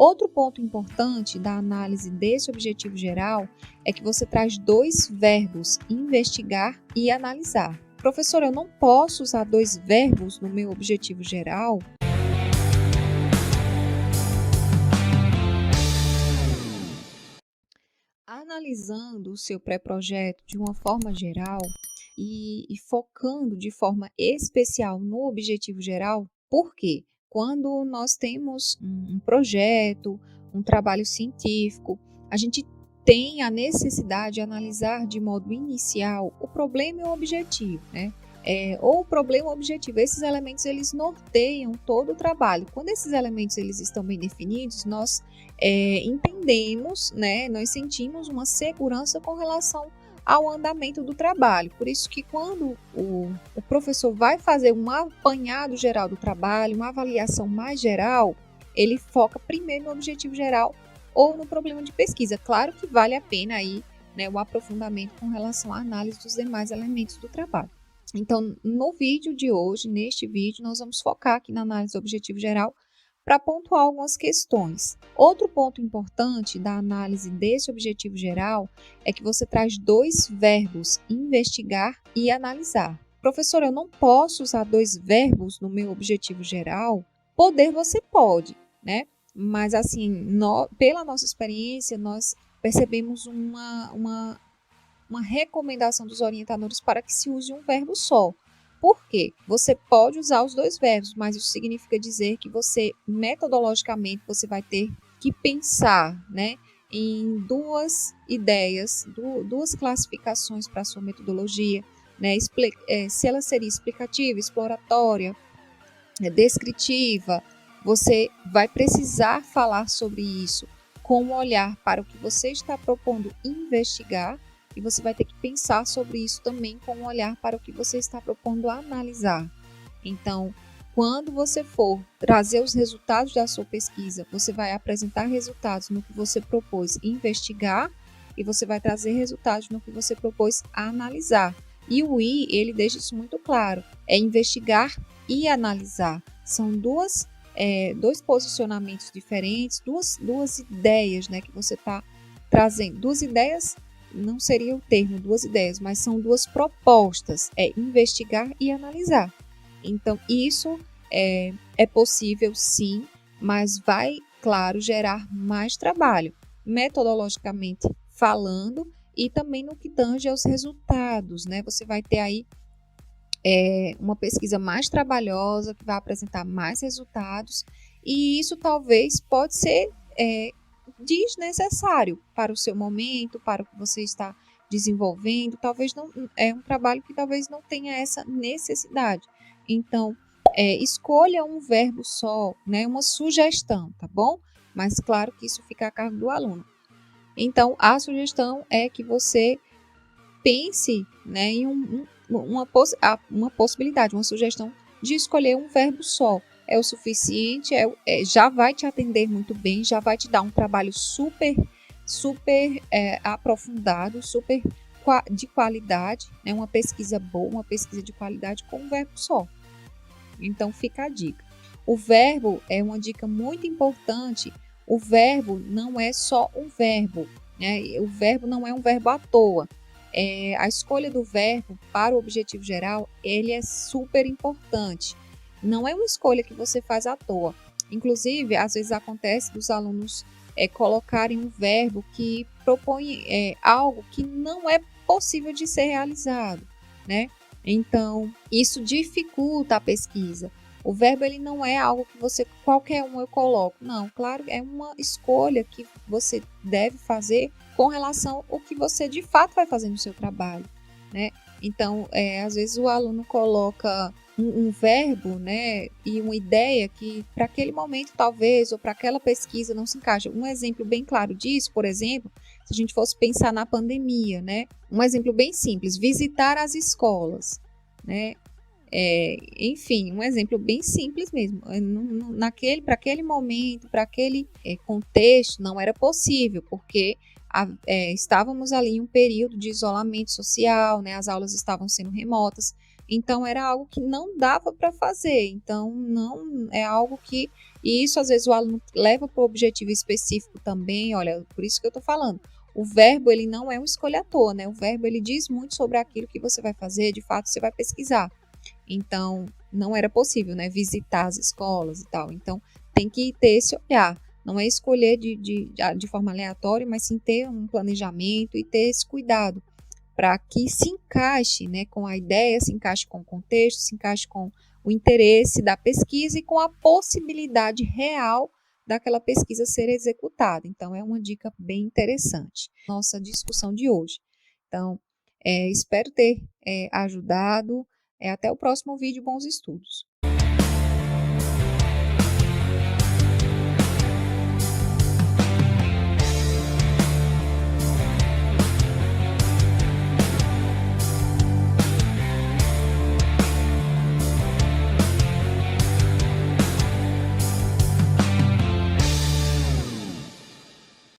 Outro ponto importante da análise desse objetivo geral é que você traz dois verbos, investigar e analisar. Professor, eu não posso usar dois verbos no meu objetivo geral? Analisando o seu pré-projeto de uma forma geral e focando de forma especial no objetivo geral, por quê? Quando nós temos um projeto, um trabalho científico, a gente tem a necessidade de analisar de modo inicial o problema e o objetivo, né? Ou o problema e o objetivo. Esses elementos, eles norteiam todo o trabalho. Quando esses elementos eles estão bem definidos, nós entendemos, né? Nós sentimos uma segurança com relação ao andamento do trabalho. Por isso que quando o professor vai fazer um apanhado geral do trabalho, uma avaliação mais geral, ele foca primeiro no objetivo geral ou no problema de pesquisa. Claro que vale a pena aí, né, o aprofundamento com relação à análise dos demais elementos do trabalho. Então, no vídeo de hoje, neste vídeo, nós vamos focar aqui na análise do objetivo geral para pontuar algumas questões. Outro ponto importante da análise desse objetivo geral é que você traz dois verbos, investigar e analisar. Professor, eu não posso usar dois verbos no meu objetivo geral? Poder você pode, né? Mas assim, pela nossa experiência, nós percebemos uma recomendação dos orientadores para que se use um verbo só. Por quê? Você pode usar os dois verbos, mas isso significa dizer que você, metodologicamente, você vai ter que pensar, né, em duas ideias, duas classificações para a sua metodologia, né, se ela seria explicativa, exploratória, descritiva. Você vai precisar falar sobre isso com um olhar para o que você está propondo investigar, e você vai ter que pensar sobre isso também com um olhar para o que você está propondo analisar. Então, quando você for trazer os resultados da sua pesquisa, você vai apresentar resultados no que você propôs investigar e você vai trazer resultados no que você propôs analisar. E o I, ele deixa isso muito claro, é investigar e analisar. São dois posicionamentos diferentes, duas ideias, né, que você está trazendo. Duas ideias não seria o termo duas ideias, mas são duas propostas, investigar e analisar. Então, isso é possível sim, mas vai, claro, gerar mais trabalho, metodologicamente falando e também no que tange aos resultados, né? Você vai ter aí uma pesquisa mais trabalhosa, que vai apresentar mais resultados, e isso talvez pode ser desnecessário para o seu momento, para o que você está desenvolvendo. Talvez não é um trabalho que talvez não tenha essa necessidade. Então, escolha um verbo só, né? Uma sugestão, tá bom? Mas claro que isso fica a cargo do aluno. Então, a sugestão é que você pense, né, em uma possibilidade, uma sugestão de escolher um verbo só. É o suficiente, já vai te atender muito bem, já vai te dar um trabalho super aprofundado, super de qualidade, né? Uma pesquisa boa, uma pesquisa de qualidade com um verbo só. Então fica a dica. O verbo é uma dica muito importante. O verbo não é só um verbo, né? O verbo não é um verbo à toa. A escolha do verbo para o objetivo geral, ele é super importante. Não é uma escolha que você faz à toa. Inclusive, às vezes acontece dos alunos colocarem um verbo que propõe algo que não é possível de ser realizado, né? Então, isso dificulta a pesquisa. O verbo ele não é algo que você, qualquer um eu coloco. Não, claro, é uma escolha que você deve fazer com relação ao que você de fato vai fazer no seu trabalho, né? Então, às vezes o aluno coloca um verbo, né, e uma ideia que para aquele momento talvez, ou para aquela pesquisa não se encaixa. Um exemplo bem claro disso, por exemplo, se a gente fosse pensar na pandemia, né? Um exemplo bem simples, visitar as escolas, né? Enfim, um exemplo bem simples mesmo. Para aquele momento, para aquele contexto, não era possível, porque estávamos ali em um período de isolamento social, né? As aulas estavam sendo remotas, então era algo que não dava para fazer. Então, não é algo que E isso, às vezes, o aluno leva para o objetivo específico também, olha, por isso que eu estou falando. O verbo, ele não é uma escolha à toa, né? O verbo, ele diz muito sobre aquilo que você vai fazer, de fato, você vai pesquisar. Então, não era possível, né, visitar as escolas e tal. Então, tem que ter esse olhar. Não é escolher de forma aleatória, mas sim ter um planejamento e ter esse cuidado para que se encaixe, né, com a ideia, se encaixe com o contexto, se encaixe com o interesse da pesquisa e com a possibilidade real daquela pesquisa ser executada. Então, é uma dica bem interessante. Nossa discussão de hoje. Então, espero ter ajudado. Até o próximo vídeo. Bons estudos!